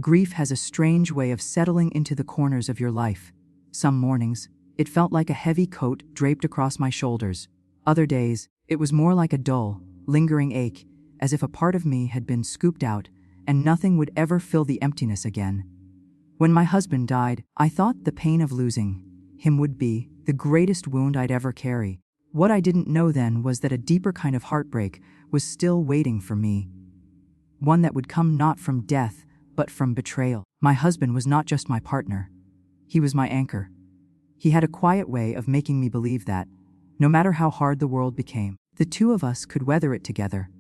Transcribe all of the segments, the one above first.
Grief has a strange way of settling into the corners of your life. Some mornings, it felt like a heavy coat draped across my shoulders. Other days, it was more like a dull, lingering ache, as if a part of me had been scooped out and nothing would ever fill the emptiness again. When my husband died, I thought the pain of losing him would be the greatest wound I'd ever carry. What I didn't know then was that a deeper kind of heartbreak was still waiting for me. One that would come not from death, but from betrayal. My husband was not just my partner. He was my anchor. He had a quiet way of making me believe that, no matter how hard the world became, the two of us could weather it together.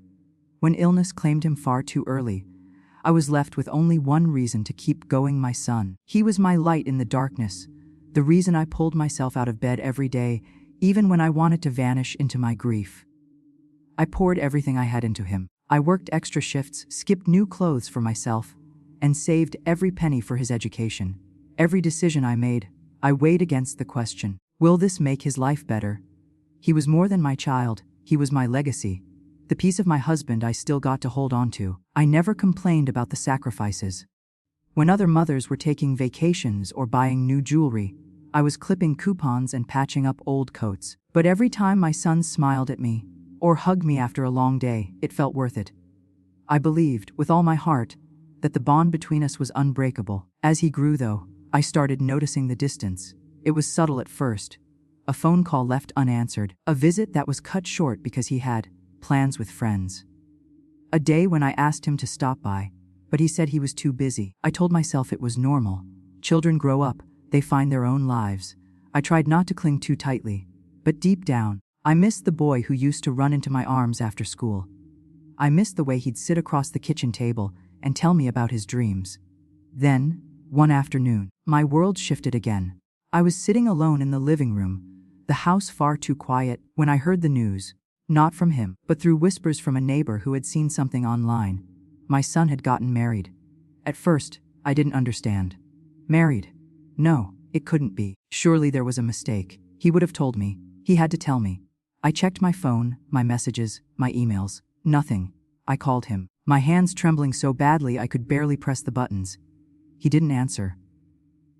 When illness claimed him far too early, I was left with only one reason to keep going: my son. He was my light in the darkness, the reason I pulled myself out of bed every day, even when I wanted to vanish into my grief. I poured everything I had into him. I worked extra shifts, skipped new clothes for myself, and saved every penny for his education. Every decision I made, I weighed against the question, will this make his life better? He was more than my child, he was my legacy. The piece of my husband I still got to hold on to. I never complained about the sacrifices. When other mothers were taking vacations or buying new jewelry, I was clipping coupons and patching up old coats. But every time my son smiled at me, or hugged me after a long day, it felt worth it. I believed, with all my heart, that the bond between us was unbreakable. As he grew, though, I started noticing the distance. It was subtle at first. A phone call left unanswered, a visit that was cut short because he had plans with friends. A day when I asked him to stop by, but he said he was too busy. I told myself it was normal. Children grow up, they find their own lives. I tried not to cling too tightly, but deep down, I missed the boy who used to run into my arms after school. I missed the way he'd sit across the kitchen table and tell me about his dreams. Then, one afternoon, my world shifted again. I was sitting alone in the living room, the house far too quiet, when I heard the news. Not from him, but through whispers from a neighbor who had seen something online. My son had gotten married. At first, I didn't understand. Married? No, it couldn't be. Surely there was a mistake. He would have told me. He had to tell me. I checked my phone, my messages, my emails. Nothing. I called him, my hands trembling so badly I could barely press the buttons. He didn't answer.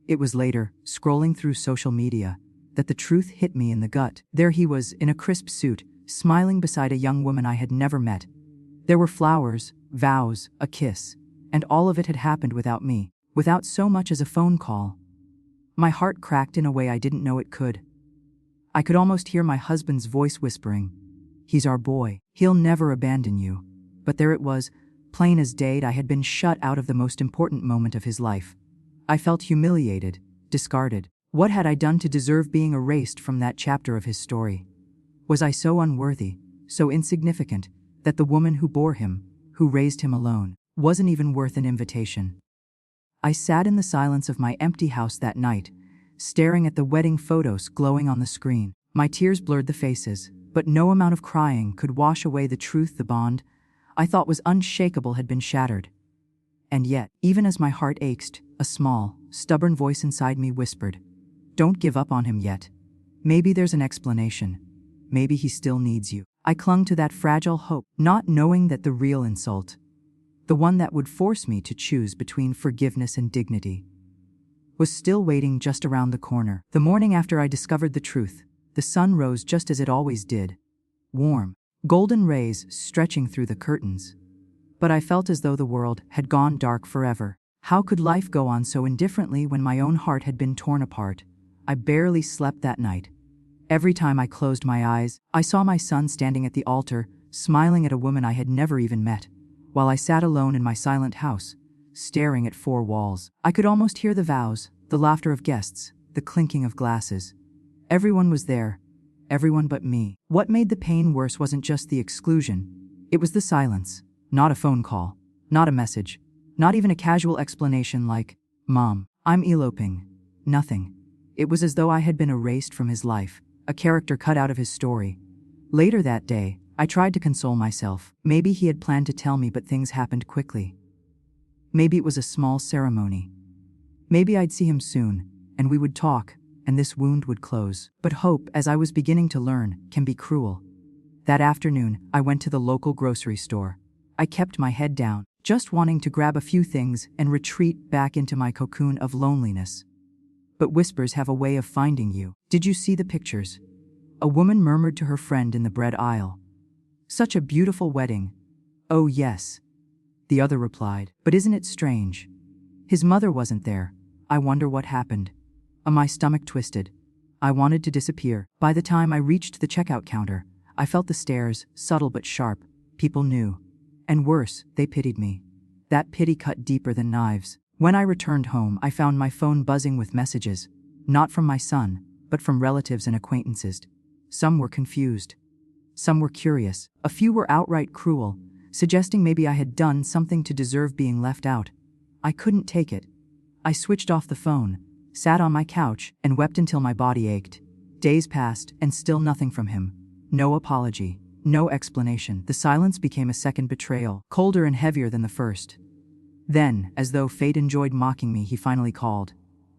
It was later, scrolling through social media, that the truth hit me in the gut. There he was, in a crisp suit, smiling beside a young woman I had never met. There were flowers, vows, a kiss, and all of it had happened without me, without so much as a phone call. My heart cracked in a way I didn't know it could. I could almost hear my husband's voice whispering, "He's our boy. He'll never abandon you." But there it was, plain as day. I had been shut out of the most important moment of his life. I felt humiliated, discarded. What had I done to deserve being erased from that chapter of his story? Was I so unworthy, so insignificant, that the woman who bore him, who raised him alone, wasn't even worth an invitation? I sat in the silence of my empty house that night, staring at the wedding photos glowing on the screen. My tears blurred the faces, but no amount of crying could wash away the truth. The bond I thought was unshakable had been shattered. And yet, even as my heart ached, a small, stubborn voice inside me whispered, "Don't give up on him yet. Maybe there's an explanation. Maybe he still needs you." I clung to that fragile hope, not knowing that the real insult, the one that would force me to choose between forgiveness and dignity, was still waiting just around the corner. The morning after I discovered the truth, the sun rose just as it always did, warm, golden rays stretching through the curtains. But I felt as though the world had gone dark forever. How could life go on so indifferently when my own heart had been torn apart? I barely slept that night. Every time I closed my eyes, I saw my son standing at the altar, smiling at a woman I had never even met, while I sat alone in my silent house, staring at four walls. I could almost hear the vows, the laughter of guests, the clinking of glasses. Everyone was there, everyone but me. What made the pain worse wasn't just the exclusion, it was the silence. Not a phone call, not a message, not even a casual explanation like, "Mom, I'm eloping." Nothing. It was as though I had been erased from his life, a character cut out of his story. Later that day, I tried to console myself. Maybe he had planned to tell me, but things happened quickly. Maybe it was a small ceremony. Maybe I'd see him soon, and we would talk, and this wound would close. But hope, as I was beginning to learn, can be cruel. That afternoon, I went to the local grocery store. I kept my head down, just wanting to grab a few things and retreat back into my cocoon of loneliness. But whispers have a way of finding you. Did you see the pictures? A woman murmured to her friend in the bread aisle. Such a beautiful wedding. Oh yes. The other replied, but isn't it strange? His mother wasn't there. I wonder what happened. My stomach twisted. I wanted to disappear. By the time I reached the checkout counter, I felt the stares, subtle but sharp. People knew. And worse, they pitied me. That pity cut deeper than knives. When I returned home, I found my phone buzzing with messages. Not from my son, but from relatives and acquaintances. Some were confused. Some were curious. A few were outright cruel, suggesting maybe I had done something to deserve being left out. I couldn't take it. I switched off the phone, sat on my couch, and wept until my body ached. Days passed, and still nothing from him. No apology, no explanation. The silence became a second betrayal, colder and heavier than the first. Then, as though fate enjoyed mocking me, he finally called.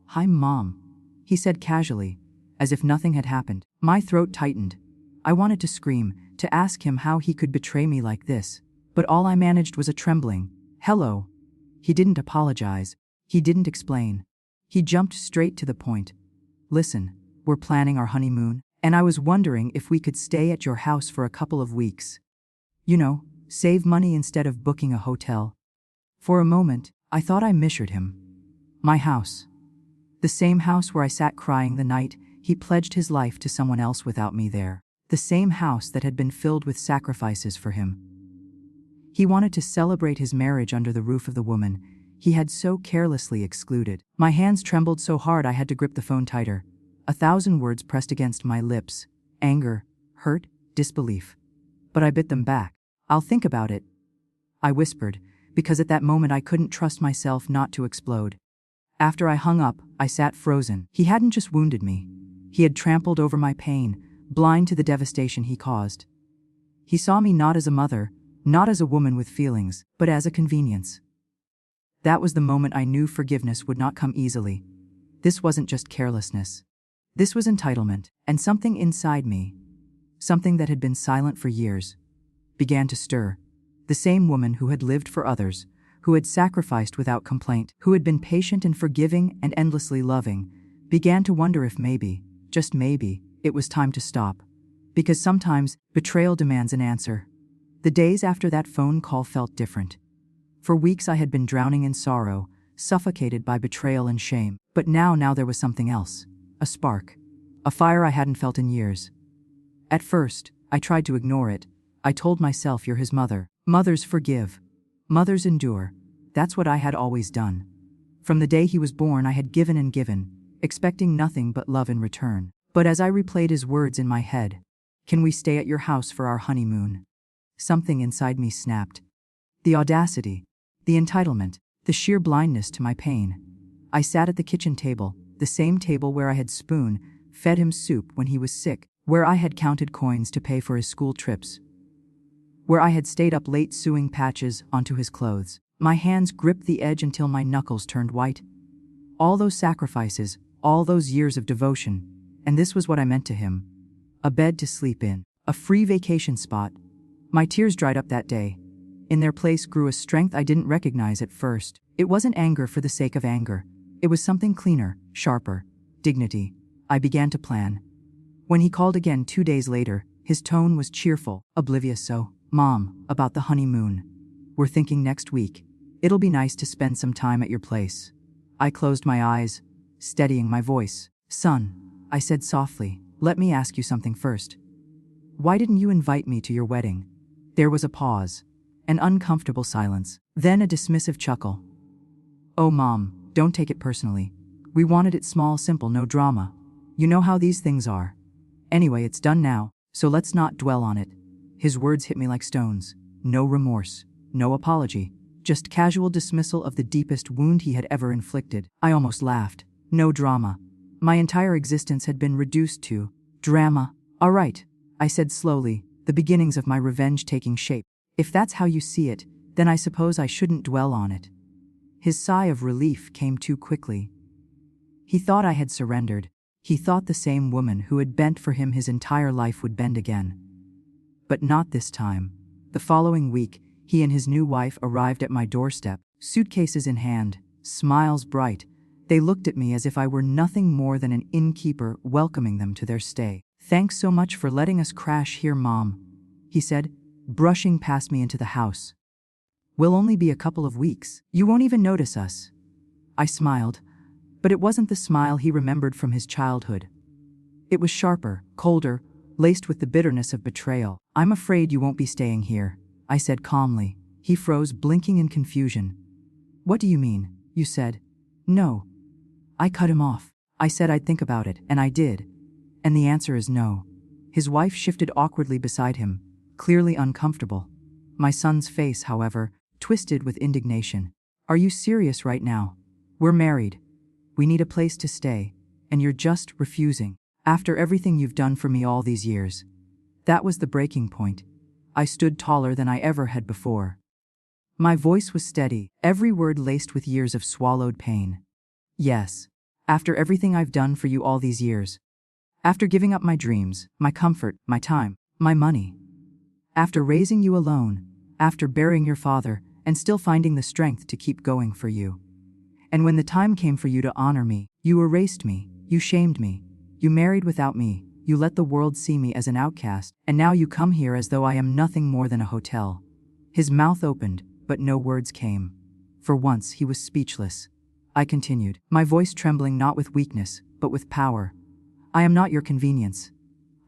"Hi, Mom," he said casually, as if nothing had happened. My throat tightened. I wanted to scream, to ask him how he could betray me like this, but all I managed was a trembling hello. He didn't apologize. He didn't explain. He jumped straight to the point. "Listen, we're planning our honeymoon, and I was wondering if we could stay at your house for a couple of weeks. You know, save money instead of booking a hotel." For a moment, I thought I misheard him. My house. The same house where I sat crying the night he pledged his life to someone else without me there. The same house that had been filled with sacrifices for him. He wanted to celebrate his marriage under the roof of the woman he had so carelessly excluded. My hands trembled so hard I had to grip the phone tighter. 1,000 words pressed against my lips. Anger, hurt, disbelief. But I bit them back. "I'll think about it," I whispered, because at that moment I couldn't trust myself not to explode. After I hung up, I sat frozen. He hadn't just wounded me. He had trampled over my pain, blind to the devastation he caused. He saw me not as a mother, not as a woman with feelings, but as a convenience. That was the moment I knew forgiveness would not come easily. This wasn't just carelessness. This was entitlement, and something inside me, something that had been silent for years, began to stir. The same woman who had lived for others, who had sacrificed without complaint, who had been patient and forgiving and endlessly loving, began to wonder if maybe, just maybe, it was time to stop. Because sometimes, betrayal demands an answer. The days after that phone call felt different. For weeks I had been drowning in sorrow, suffocated by betrayal and shame. But now there was something else. A spark. A fire I hadn't felt in years. At first, I tried to ignore it. I told myself, "You're his mother. Mothers forgive. Mothers endure." That's what I had always done. From the day he was born I had given and given, expecting nothing but love in return. But as I replayed his words in my head, "Can we stay at your house for our honeymoon?" something inside me snapped. The audacity, the entitlement, the sheer blindness to my pain. I sat at the kitchen table, the same table where I had spoon-fed him soup when he was sick, where I had counted coins to pay for his school trips, where I had stayed up late sewing patches onto his clothes. My hands gripped the edge until my knuckles turned white. All those sacrifices, all those years of devotion, and this was what I meant to him. A bed to sleep in, a free vacation spot. My tears dried up that day. In their place grew a strength I didn't recognize at first. It wasn't anger for the sake of anger. It was something cleaner, sharper, dignity. I began to plan. When he called again 2 days later, his tone was cheerful, oblivious. "So, Mom, about the honeymoon. We're thinking next week. It'll be nice to spend some time at your place." I closed my eyes, steadying my voice. "Son," I said softly, "let me ask you something first. Why didn't you invite me to your wedding?" There was a pause, an uncomfortable silence, then a dismissive chuckle. "Oh, Mom, don't take it personally. We wanted it small, simple, no drama. You know how these things are. Anyway, it's done now, so let's not dwell on it." His words hit me like stones. No remorse, no apology, just casual dismissal of the deepest wound he had ever inflicted. I almost laughed. No drama. My entire existence had been reduced to drama. "All right," I said slowly, the beginnings of my revenge taking shape. "If that's how you see it, then I suppose I shouldn't dwell on it." His sigh of relief came too quickly. He thought I had surrendered. He thought the same woman who had bent for him his entire life would bend again. But not this time. The following week, He and his new wife arrived at my doorstep, suitcases in hand, smiles bright. They looked at me as if I were nothing more than an innkeeper welcoming them to their stay. "Thanks so much for letting us crash here, Mom," he said, brushing past me into the house. "We'll only be a couple of weeks. You won't even notice us." I smiled, but it wasn't the smile he remembered from his childhood. It was sharper, colder, laced with the bitterness of betrayal. "I'm afraid you won't be staying here," I said calmly. He froze, blinking in confusion. "What do you mean?" "You said no." I cut him off. "I said I'd think about it, and I did. And the answer is no." His wife shifted awkwardly beside him, clearly uncomfortable. My son's face, however, twisted with indignation. "Are you serious right now? We're married. We need a place to stay, and you're just refusing. After everything you've done for me all these years." That was the breaking point. I stood taller than I ever had before. My voice was steady, every word laced with years of swallowed pain. "Yes. After everything I've done for you all these years. After giving up my dreams, my comfort, my time, my money. After raising you alone, after burying your father, and still finding the strength to keep going for you. And when the time came for you to honor me, you erased me, you shamed me, you married without me, you let the world see me as an outcast, and now you come here as though I am nothing more than a hotel." His mouth opened, but no words came. For once, he was speechless. I continued, my voice trembling not with weakness, but with power. "I am not your convenience.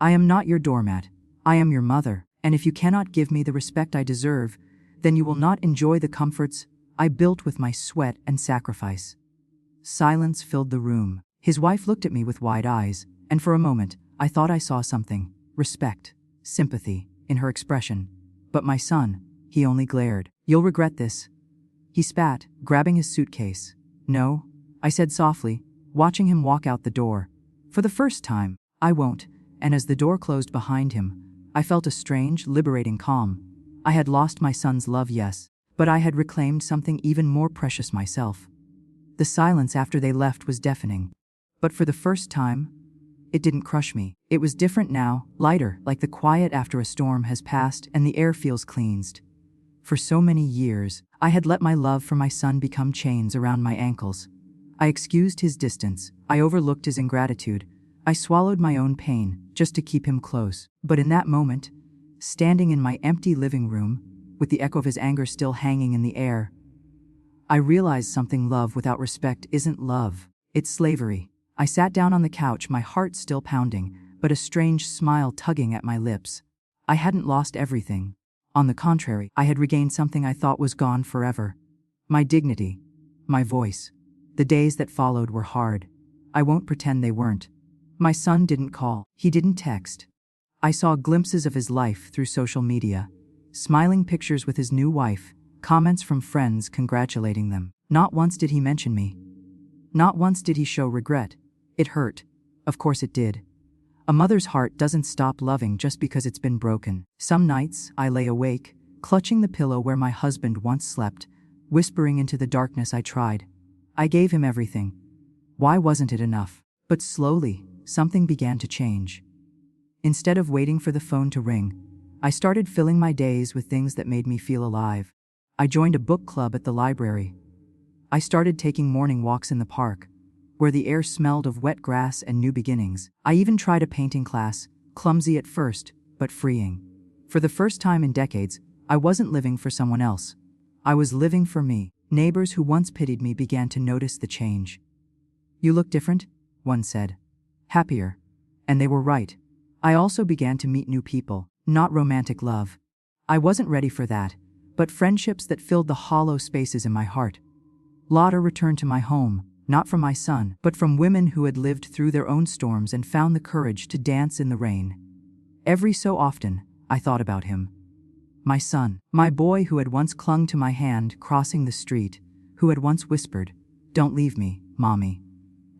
I am not your doormat. I am your mother, and if you cannot give me the respect I deserve, then you will not enjoy the comforts I built with my sweat and sacrifice." Silence filled the room. His wife looked at me with wide eyes, and for a moment, I thought I saw something, respect, sympathy, in her expression. But my son, he only glared. "You'll regret this." He spat, grabbing his suitcase. "No," I said softly, watching him walk out the door. "For the first time, I won't." And as the door closed behind him, I felt a strange, liberating calm. I had lost my son's love, yes, but I had reclaimed something even more precious, myself. The silence after they left was deafening. But for the first time, it didn't crush me. It was different now, lighter, like the quiet after a storm has passed and the air feels cleansed. For so many years, I had let my love for my son become chains around my ankles. I excused his distance, I overlooked his ingratitude, I swallowed my own pain just to keep him close. But in that moment, standing in my empty living room, with the echo of his anger still hanging in the air, I realized something. Love without respect isn't love, it's slavery. I sat down on the couch, my heart still pounding, but a strange smile tugging at my lips. I hadn't lost everything. On the contrary, I had regained something I thought was gone forever. My dignity. My voice. The days that followed were hard. I won't pretend they weren't. My son didn't call. He didn't text. I saw glimpses of his life through social media. Smiling pictures with his new wife, comments from friends congratulating them. Not once did he mention me. Not once did he show regret. It hurt. Of course it did. A mother's heart doesn't stop loving just because it's been broken. Some nights, I lay awake, clutching the pillow where my husband once slept, whispering into the darkness. I tried. I gave him everything. Why wasn't it enough? But slowly, something began to change. Instead of waiting for the phone to ring, I started filling my days with things that made me feel alive. I joined a book club at the library. I started taking morning walks in the park, where the air smelled of wet grass and new beginnings. I even tried a painting class, clumsy at first, but freeing. For the first time in decades, I wasn't living for someone else. I was living for me. Neighbors who once pitied me began to notice the change. "You look different," one said. "Happier." And they were right. I also began to meet new people, not romantic love. I wasn't ready for that, but friendships that filled the hollow spaces in my heart. Laughter returned to my home, not from my son, but from women who had lived through their own storms and found the courage to dance in the rain. Every so often, I thought about him. My son, my boy who had once clung to my hand crossing the street, who had once whispered, "Don't leave me, Mommy."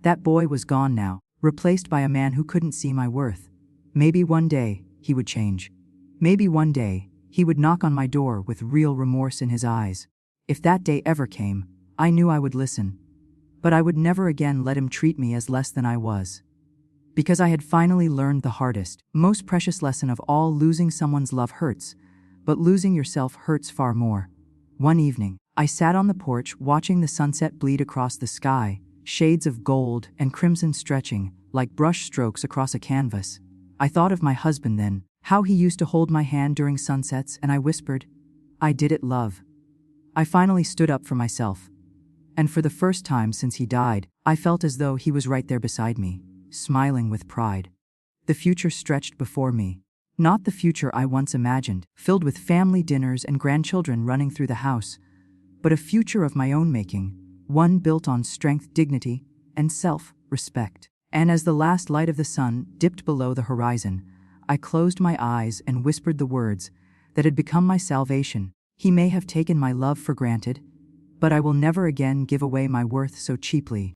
That boy was gone now, replaced by a man who couldn't see my worth. Maybe one day, he would change. Maybe one day, he would knock on my door with real remorse in his eyes. If that day ever came, I knew I would listen. But I would never again let him treat me as less than I was. Because I had finally learned the hardest, most precious lesson of all: losing someone's love hurts, but losing yourself hurts far more. One evening, I sat on the porch watching the sunset bleed across the sky, shades of gold and crimson stretching like brush strokes across a canvas. I thought of my husband then, how he used to hold my hand during sunsets, and I whispered, "I did it, love." I finally stood up for myself. And for the first time since he died, I felt as though he was right there beside me, smiling with pride. The future stretched before me. Not the future I once imagined, filled with family dinners and grandchildren running through the house, but a future of my own making, one built on strength, dignity, and self-respect. And as the last light of the sun dipped below the horizon, I closed my eyes and whispered the words that had become my salvation. He may have taken my love for granted, but I will never again give away my worth so cheaply.